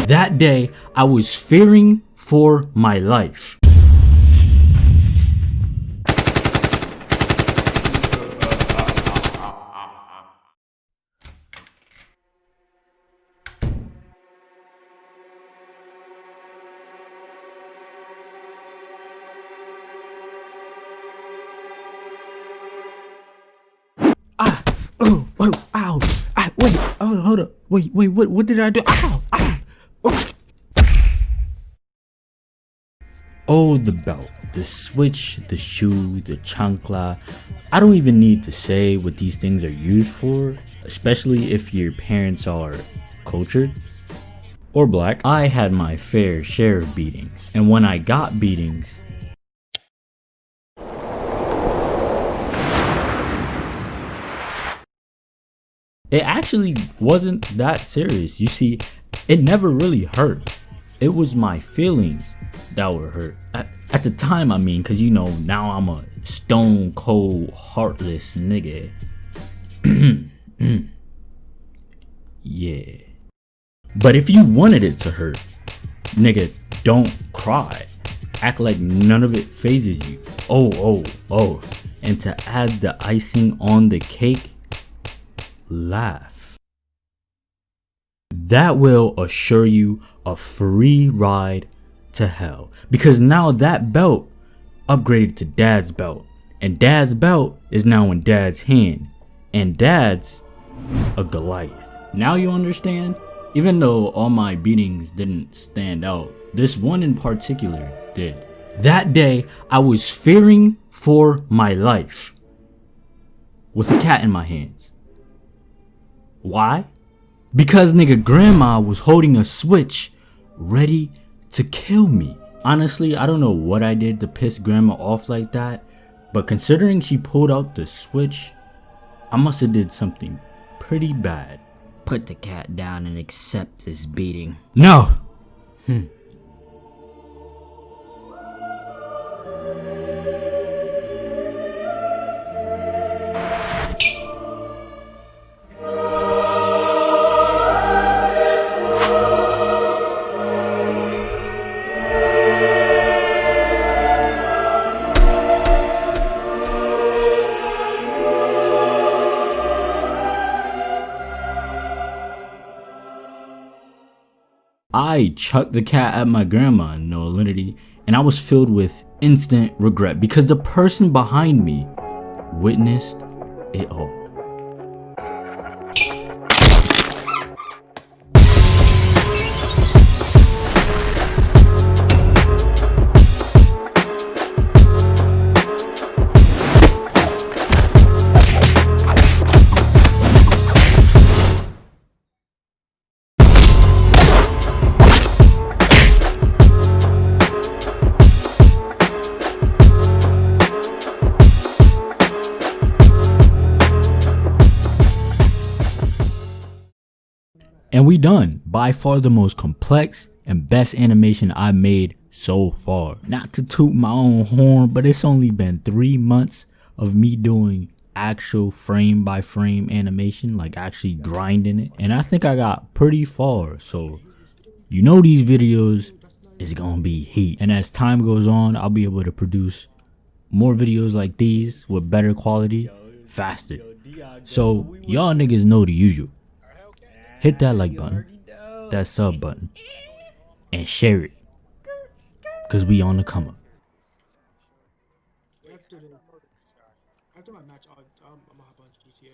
That day, I was fearing for my life. Oh, whoa, ow, wait, oh, hold up, wait, what did I do? Ow, oh. Oh, the belt, the switch, the shoe, the chancla. I don't even need to say what these things are used for, especially if your parents are cultured or black. I had my fair share of beatings, and when I got beatings, it actually wasn't that serious. You see, it never really hurt. It was my feelings that were hurt. At the time, I mean, cause you know, now I'm a stone cold, heartless nigga. Yeah. But if you wanted it to hurt, nigga, don't cry. Act like none of it phases you. Oh. And to add the icing on the cake, laugh. That will assure you a free ride to hell, because now that belt upgraded to dad's belt, and dad's belt is now in dad's hand, and dad's a Goliath. Now you understand? Even though all my beatings didn't stand out, this one in particular did. That day I was fearing for my life with a cat in my hands. Why? Because nigga grandma was holding a switch ready to kill me. Honestly, I don't know what I did to piss grandma off like that, but considering she pulled out the switch, I must have did something pretty bad. Put the cat down and accept this beating. No! I chucked the cat at my grandma in no alinity, and I was filled with instant regret because the person behind me witnessed it all. And we done. By far the most complex and best animation I made so far. Not to toot my own horn, but it's only been 3 months of me doing actual frame by frame animation, like actually grinding it. And I think I got pretty far. So you know these videos is gonna be heat. And as time goes on, I'll be able to produce more videos like these with better quality, faster. So y'all niggas know the usual. Hit that like button, that sub button, and share it, cause we on the come up. After my match, I'm gonna hop on GTA.